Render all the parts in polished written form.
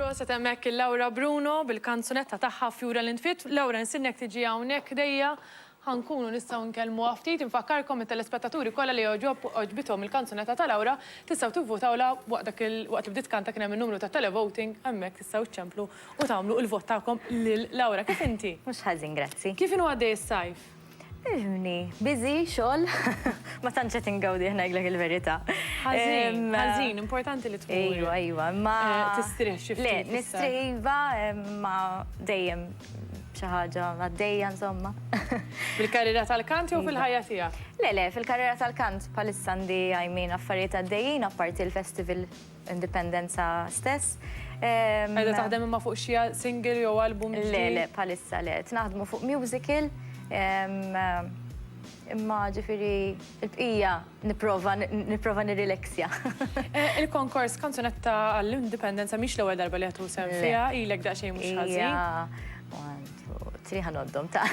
Proset hemmhekk il-Laura Bruno bil-kanzunetta tagħha Fjura l-Intfit. Laura, nsinnek tiġi hawnhekk dejja ħankunu nistgħu nkellmu ftit infakkarkom it-telespettaturi kollha li oġbithom il-kanzunetta ta' Laura tistgħu tivvutawla waqt li bdiet kanta kien hemm in-numru ta' televoting hemmhekk tistgħu tċemplu u tagħmlu l-vot tagħkom lil Laura. Kif inti? Mhux ħażin, grazzi. Kif inhu għaddej is-sajf? Busy, xogħol, ma tantx qed ingawdi ngħidlek il-verità. Ħażin, importanti li tkun. Ajwa, ma tistrieħ xi ftit. Le, nistrieħ ma dejjem xi ħaġa għaddejja insomma. Bil-karriera tal-kant jew fil-ħajja tiegħek? Le, fil-karriera tal-kant bħalissa għandi affarijiet għaddejjin apparti il-Festival Indipendenza stess. Għedha taħdem imma fuq xi single jew album ġdid? Le, bħalissa le, naħdmu fuq musical. Imma ġifiri il-bqija niprofa nirrileksja. Il-konkors kanzunetta għall-indipendenza miex l-ewwel darba li għatu sem fiha, ilek daqsxejn mhux ħażin. 1, 2, 3 ħanoddhom ta'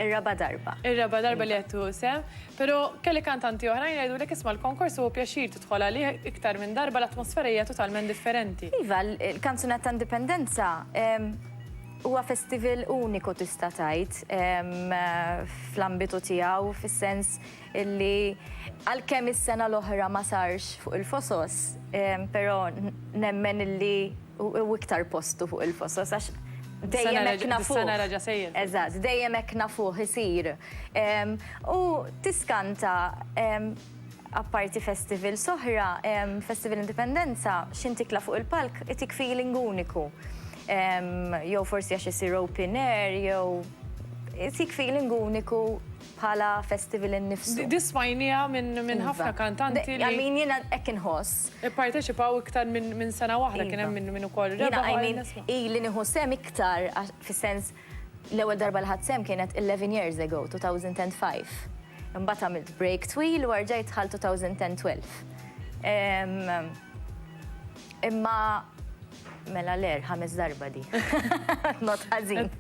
ir-raba darba. Ir-raba darba li għatu sem, pero kelli kantanti oħrajn jgħidulek isma' l-konkors huwa pjaċir tidħol għalih iktar minn darba l-atmosfera hija totalment differenti. Iva, il-kanzunetta indipendenza huwa festival uniku tista' tgħid fl-ambitu tiegħu fis-sens illi għalkemm is-sena l-oħra ma sarx fuq il-Fosos, però nemmen illi hu iktar postu fuq il-Fosos għax dejjem hekk nafuh. Is-sena raġa' sejjer. Eżatt, dejjem hekk nafuh isir. U tiskanta apparti festival soħra, Festival Indipendenza, x'intikla fuq il-palk, itik feeling uniku. Jew forsi għax isir open air, jew itik feeling uniku bħala festival innifsu. Dismajnija minn ħafna kantanti li. Għamin jena hekk inħoss. Parteċipaw iktar minn sena waħda kien hemm minn ukoll rebaħ. Ili nieħu sem iktar fis-sens l-ewwel darba li ħadd sem kienet 11 years ago, 2005. Imbagħad għamilt break twil u rġajt tħall 2012. Imma mela l-er, 5 darba di. Not ħażin.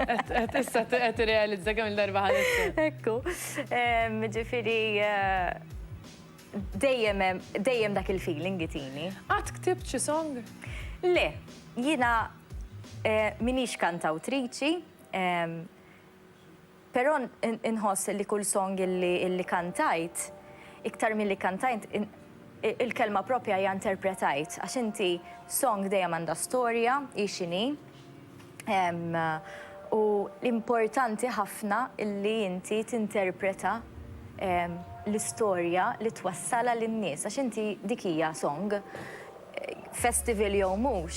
Issa qed irrealizza kemm il-darba ħadet. Ekku. Ġifieri dejjem dak il-feeling gitini. Għad ktibt xi song? Le, jiena minix kantawtriċi, però inħoss li kull song illi kantajt, iktar milli kantajt, il-kelma propja hija interpretajt, għax inti song dejjem għandha storja, ixini, u l-importanti ħafna illi inti tinterpreta l-istorja li twassala lin-nies, għax inti dik hija song, festival jew mhux,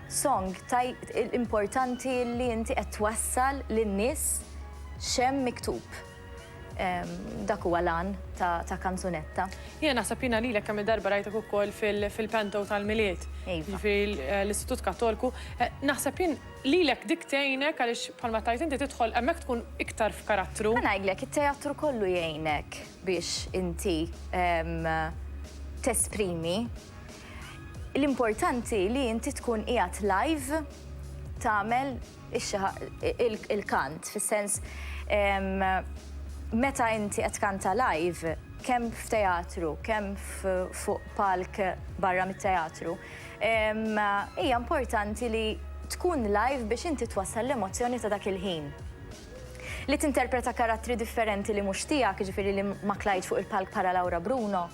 song importanti li inti qed twassal lin-nies xemm miktub. Dak huwa lan ta' kanzunetta. Jiena naħseb jiena lilek kemm darba rajtek ukoll fil-Pento tal-Miliet. Fil-Istitut Katolku. Naħseb jien lilek dik tgħinek għaliex bħalma tajt inti tidħol hemmhekk tkun iktar f'karattru. Ma ngħidlek it-teatru kollu jgħinek biex inti tesprimi. L-importanti li inti tkun qiegħed live tagħmel il-kant, fis-sens meta inti qed kanta live, kemm f'teatru, kemm fuq palk barra mit-teatru, hija importanti li tkun live biex inti twassal l-emozzjoni ta' dak il-ħin. Li tinterpreta karattri differenti li mhux tiegħek, jiġifieri li ma klajt fuq il-palk bħala Laura Bruno,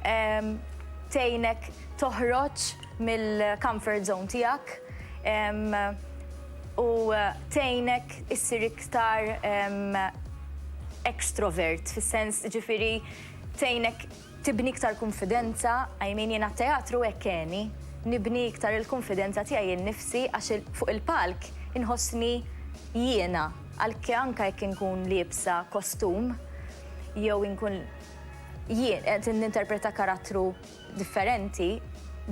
tgħinek toħroġ mill-comfort zone tiegħek u tgħinek issir iktar extrovert, fis-sens ġifiri tgħinek tibni iktar konfidenza, jiena teatru ekkeni, nibni iktar il-konfidenza tiegħi innifsi għax fuq il-palk inħossni jiena, għalkemm anke jekk inkun liebsa kostum, jew inkun jien qed ninterpreta karattru differenti,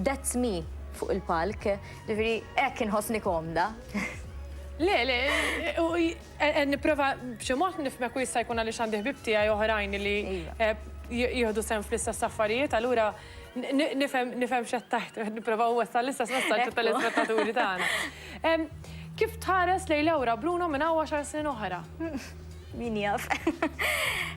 that's me fuq il-palk, ġifiri hekk inħossni komda. Le, niprofa b'xi mod nifhmek u jista' jkun għaliex għandi ħbieb tiegħi oħrajn li jieħdu sehem fl-istess affarijiet, allura nifhem x'qed taħt, nipprova wassal l-istess messaġġ tal-ispettaturi tagħna. Kif tħares lejn Laura Bruno minn hawn 10 snin oħra? min jaf.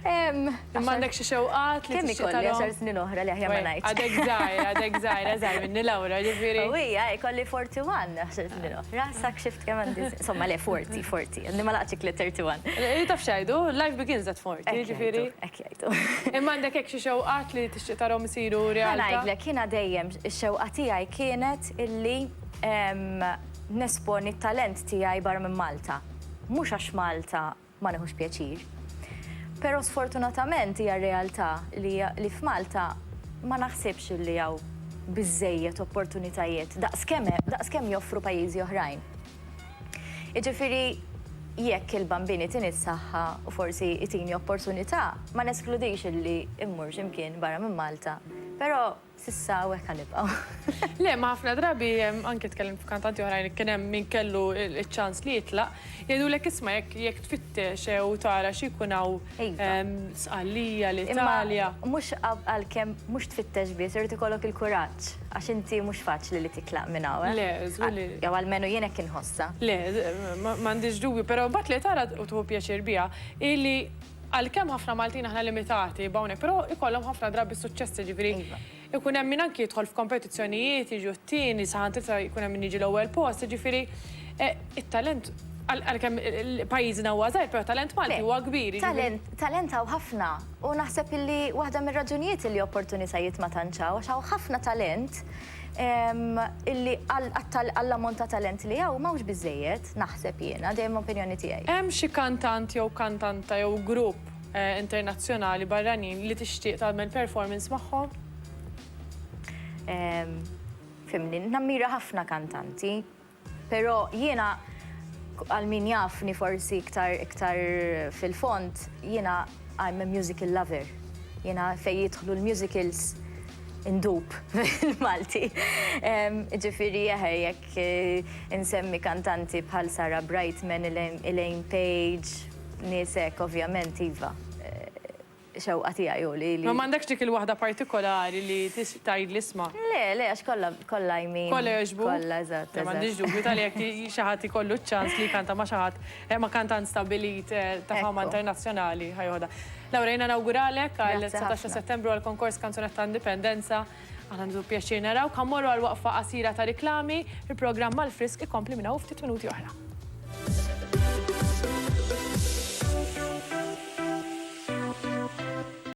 M'għandek xi xewqat li Kemm tixtieq ikolli tarahom? 10 snin oħra li aħjar ma ngħidx. Għadek żgħira, eżgħar minni Lawra, ġifieri. Wija, ikolli 41, 10 snin oħra. Sak xift kemm għandi. Insomma, le 40. Għandi ma laqċik li 31. Taf xajdu, life begins at 40, ġifieri. Ek jgħidu. Imma għandek hekk xi xewqat li tixtieq tarahom isiru realtà? Ngħidlek, jiena dejjem ix-xewqa tiegħi kienet illi nesponi t-talent tiegħi barra minn Malta. Mhux għax Malta ma neħux pjaċir. Però sfortunatament hija realtà li f'Malta ma naħsibx li hawn biżejjed opportunitajiet daqskemm joffru pajjiżi oħrajn. Jiġifieri jekk il-bambini tini s-saħħa u forsi itini opportunità, ma neskludix li immur x'imkien barra minn Malta. Però sissa u hekk nibqgħu. Le, ma ħafna drabi anke tkellem f'kantanti oħrajn kien hemm min kellu ċ-ċans li jitlaq, jgħidulek isma' jekk tfittex u tara xi jkun hawn sqallija l-Italja. Mhux għalkemm mhux tfittex biss, irid ikollok il-kuraġġ għax inti mhux faċli li titlaq minn hawn. Le, żguli. Jew almenu jien hekk inħossa. Le, m'għandix dubju, però mbagħad li tara u tuħu pjaċir biha illi għalkemm ħafna Maltin aħna limitati b'hawnhekk, però ikollhom ħafna drabi suċċessi ġifieri. Ikun hemm min anke jidħol f'kompetizzjonijiet, jiġu t-tieni, saħansitra jkun hemm min jiġi l-ewwel post, ġifieri it-talent għalkemm pajjiżna huwa żgħir, però talent Malti huwa kbir. Talent hawn ħafna u naħseb illi waħda mir-raġunijiet li opportunitajiet ma tantxaw għax hawn ħafna talent illi għall-ammont ta' talent li hawn m'hawnx biżejjed, naħseb jiena, dejjem opinjoni tiegħi. Hemm xi kantant jew kantanta jew grupp internazzjonali barranin li tixtieq tagħmel performance magħhom? Fimni, nammira ħafna kantanti, però jiena għal min jafni forsi iktar fil-font, jiena I'm a musical lover. Jiena fej jidħlu l-musicals indub fil-Malti. Ġifieri jekk insemmi kantanti bħal Sarah Brightman, Elaine Page, niesek ovvjament iva. Xewqa tiegħi hu li. Ma m'għandekx dik il-waħda partikolari li tgħid l-isma'. Le, għax kollha jmin. Kollha jogħġbu? Kollha eżatt. Ma m'għandix dubju tal jekk xi ħadd ikollu ċ-ċans li kanta ma' xi ħadd ma' kantant stabbilit ta' fama internazzjonali ħajħodha. Lawra, jiena nawguralek għal 19 Settembru għal konkors Kanzunetta Indipendenza. Aħna nżu pjaċir naraw, kammorru għal waqfa qasira ta' riklami, il-programm mal-Frisk ikompli minna u ftit minuti oħra.